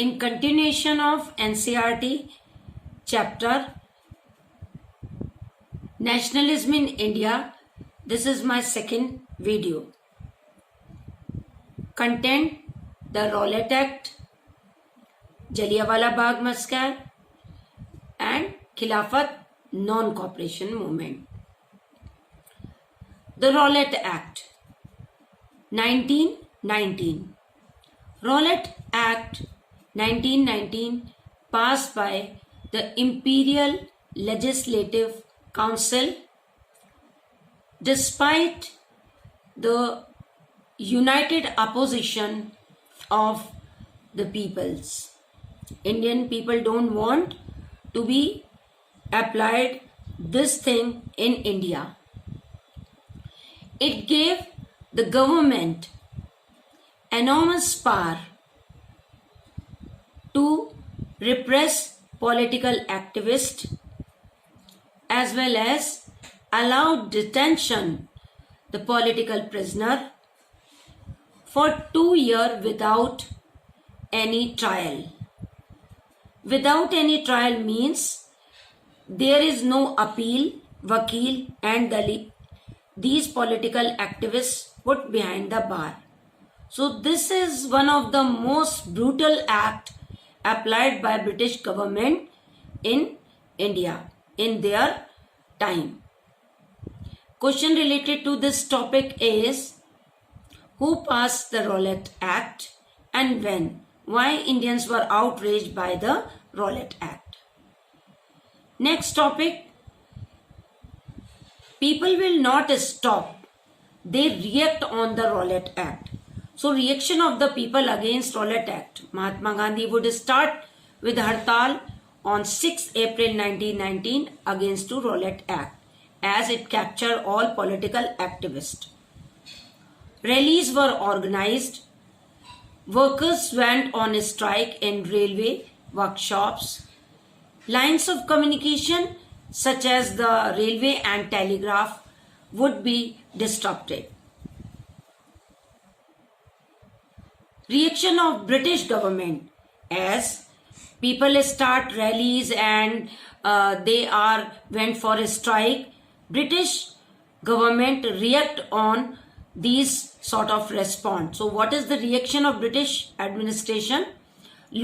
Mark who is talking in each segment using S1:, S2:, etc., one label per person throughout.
S1: in continuation of NCERT chapter Nationalism in India. This is my second video. Content: the Rowlatt Act, Jallianwala Bagh Massacre and Khilafat non-cooperation movement. The Rowlatt Act 1919. Rowlatt Act 1919 passed by the Imperial Legislative Council despite the united opposition of the peoples. Indian people don't want to be applied this thing in India. It gave the government enormous power to repress political activists as well as allow detention the political prisoner for 2 years without any trial. Without any trial means there is no appeal, vakil and dalit. These political activists put behind the bar. So this is one of the most brutal act applied by British government in India in their time. Question related to this topic is: who passed the Rowlatt Act and when? Why Indians were outraged by the Rowlatt Act? Next topic: people will not stop. They react on the Rowlatt Act. So reaction of the people against Rowlatt Act. Mahatma Gandhi would start with Hartal on 6 April 1919 against the Rowlatt Act as it captured all political activists. Rallies were organized. Workers went on strike in railway workshops. Lines of communication such as the railway and telegraph would be disrupted. Reaction of British government: as people start rallies and went for a strike, British government react on these sort of response. So what is the reaction of British administration?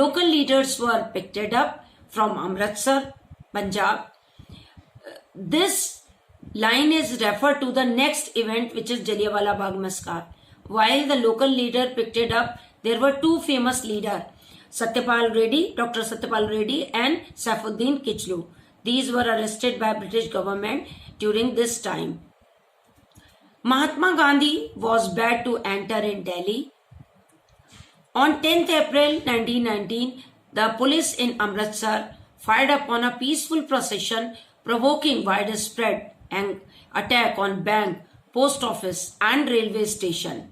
S1: Local leaders were picked up from Amritsar, Punjab. This line is referred to the next event, which is Jallianwala Bagh Massacre. While the local leader picked it up, there were two famous leaders, Satyapal Reddy, Dr. Satyapal Reddy and Saifuddin Kichlu. These were arrested by British government during this time. Mahatma Gandhi was bad to enter in Delhi. On 10th April 1919, the police in Amritsar fired upon a peaceful procession, provoking widespread attack on bank, post office and railway station.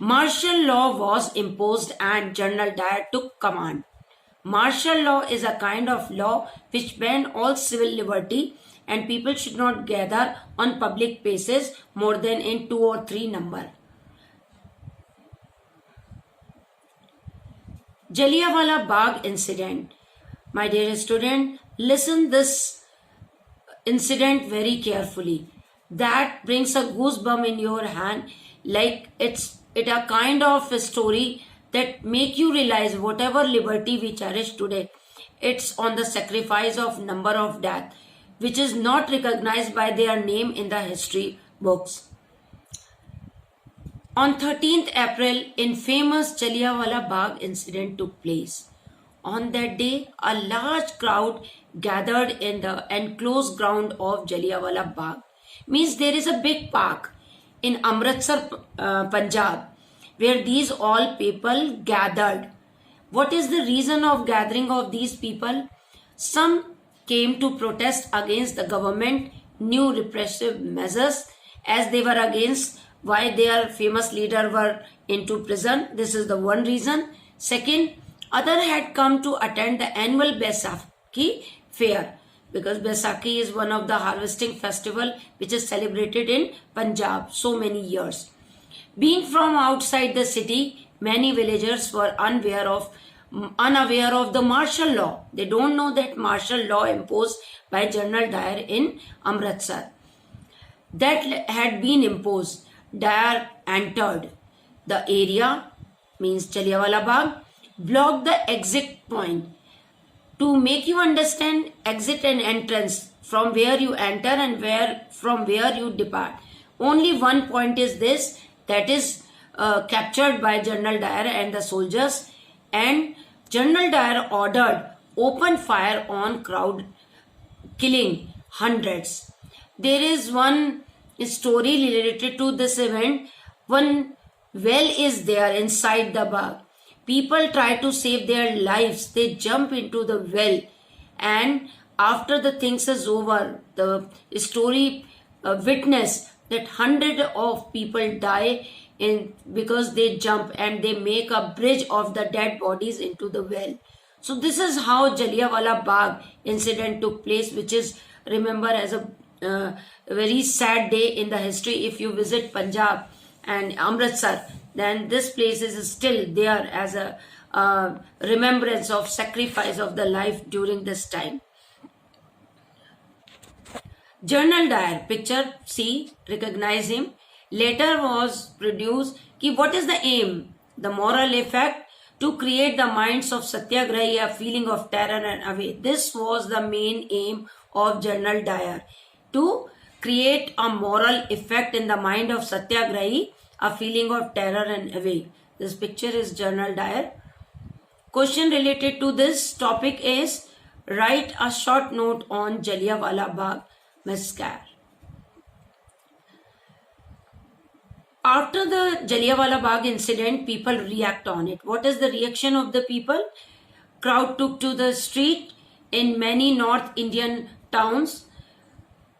S1: Martial law was imposed and General Dyer took command. Martial law is a kind of law which bans all civil liberty and people should not gather on public places more than in 2 or 3 number. Jallianwala Bagh incident. My dear student, listen this incident very carefully. That brings a goosebump in your hand, like it's a kind of a story that make you realize whatever liberty we cherish today, it's on the sacrifice of number of death, which is not recognized by their name in the history books. On 13th April, infamous Jallianwala Bagh incident took place. On that day, a large crowd gathered in the enclosed ground of Jallianwala Bagh. Means there is a big park in Amritsar, Punjab, where these all people gathered. What is the reason of gathering of these people? Some came to protest against the government new repressive measures, as they were against why their famous leader were into prison. This is the one reason. Second, other had come to attend the annual Baisakhi fair, because Baisakhi is one of the harvesting festival which is celebrated in Punjab so many years. Being from outside the city, many villagers were unaware of unaware of the martial law. They don't know that martial law imposed by General Dyer in Amritsar. That had been imposed. Dyer entered the area, means Jallianwala Bagh, blocked the exit point. To make you understand exit and entrance, from where you enter and from where you depart. Only one point is this, that is captured by General Dyer and the soldiers, and General Dyer ordered open fire on crowd, killing hundreds. There is one story related to this event. One well is there inside the Bagh. People try to save their lives. They jump into the well, and after the things is over, the story witness that hundred of people die because they jump and they make a bridge of the dead bodies into the well. So this is how Jallianwala Bagh incident took place, which is remembered as a very sad day in the history. If you visit Punjab and Amritsar, then this place is still there as a remembrance of sacrifice of the life during this time. General Dyer, picture, see, recognize him. Later was produced. What is the aim? The moral effect? To create the minds of Satyagrahi a feeling of terror and awe. This was the main aim of General Dyer. To create a moral effect in the mind of Satyagrahi, a feeling of terror and awe. This picture is General Dyer. Question related to this topic is, write a short note on Jallianwala Bagh massacre. After the Jallianwala Bagh incident, people react on it. What is the reaction of the people? Crowd took to the street in many North Indian towns.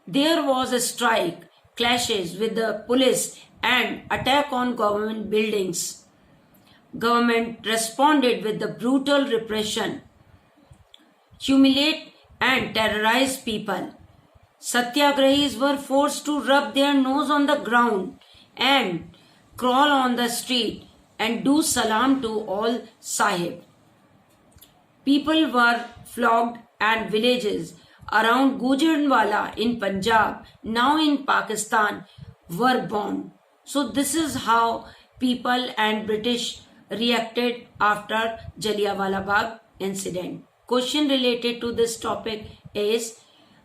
S1: There was a strike, clashes with the police and attack on government buildings. Government responded with the brutal repression, humiliate and terrorize people. Satyagrahis were forced to rub their nose on the ground and crawl on the street and do salam to all sahib. People were flogged and villages around Gujranwala in Punjab, now in Pakistan, were burned. So this is how people and British reacted after Jallianwala Bagh incident. Question related to this topic is,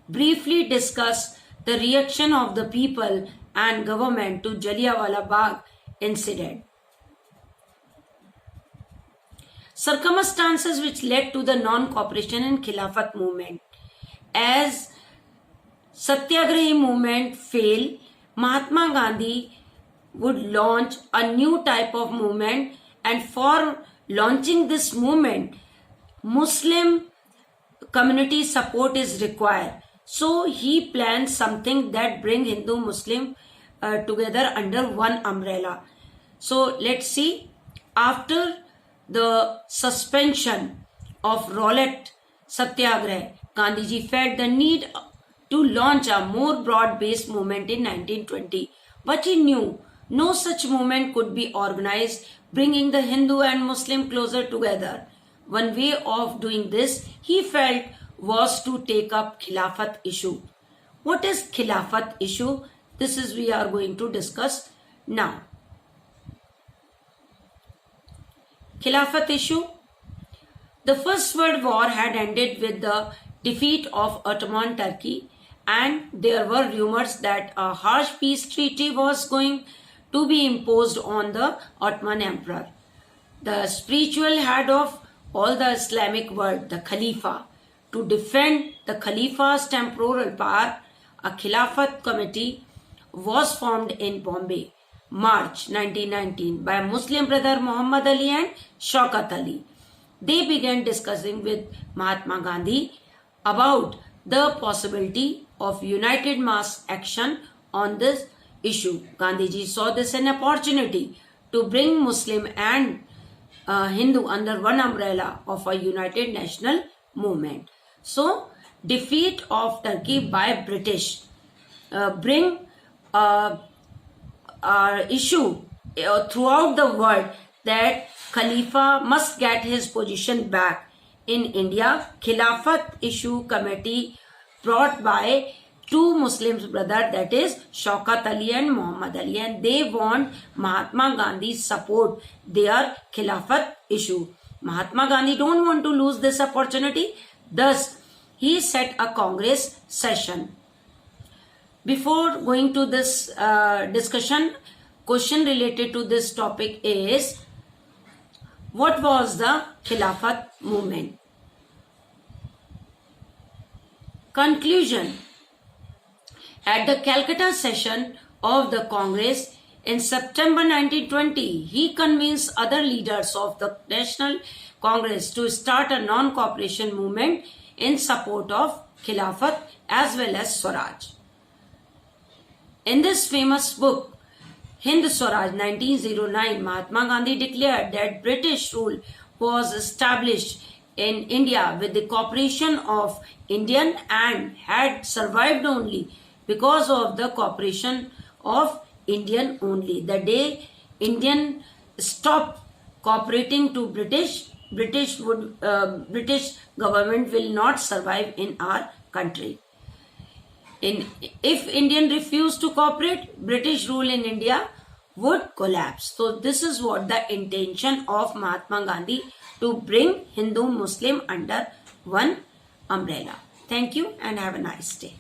S1: briefly discuss the reaction of the people and government to Jallianwala Bagh incident. Circumstances which led to the non-cooperation and Khilafat movement. As Satyagrahi movement failed, Mahatma Gandhi would launch a new type of movement, and for launching this movement, Muslim community support is required. So he planned something that bring Hindu Muslim together under one umbrella. So let's see. After the suspension of Rowlatt Satyagraha, Gandhiji felt the need to launch a more broad-based movement in 1920. But he knew no such movement could be organized, bringing the Hindu and Muslim closer together. One way of doing this, he felt, was to take up Khilafat issue. What is Khilafat issue? This is we are going to discuss now. Khilafat issue. The First World War had ended with the defeat of Ottoman Turkey, and there were rumors that a harsh peace treaty was going to be imposed on the Ottoman Emperor. The spiritual head of all the Islamic world, the Khalifa, to defend the Khalifa's temporal power, a Khilafat committee was formed in Bombay, March 1919, by Muslim brother Muhammad Ali and Shaukat Ali. They began discussing with Mahatma Gandhi about the possibility of united mass action on this issue. Gandhiji saw this an opportunity to bring Muslim and Hindu under one umbrella of a united national movement. So, defeat of Turkey by British bring issue throughout the world that Khalifa must get his position back in India. Khilafat issue committee brought by two Muslims brother, that is Shaukat Ali and Muhammad Ali, and they want Mahatma Gandhi's support their Khilafat issue. Mahatma Gandhi don't want to lose this opportunity. Thus, he set a Congress session. Before going to this discussion, question related to this topic is, what was the Khilafat movement? Conclusion. At the Calcutta session of the Congress in September 1920, he convinced other leaders of the National Congress to start a non-cooperation movement in support of Khilafat as well as Swaraj. In this famous book, Hind Swaraj 1909, Mahatma Gandhi declared that British rule was established in India with the cooperation of Indian and had survived only because of the cooperation of Indian only. The day Indian stopped cooperating to British government will not survive in our country. If Indian refused to cooperate, British rule in India would collapse. So this is what the intention of Mahatma Gandhi, to bring Hindu Muslim under one umbrella. Thank you and have a nice day.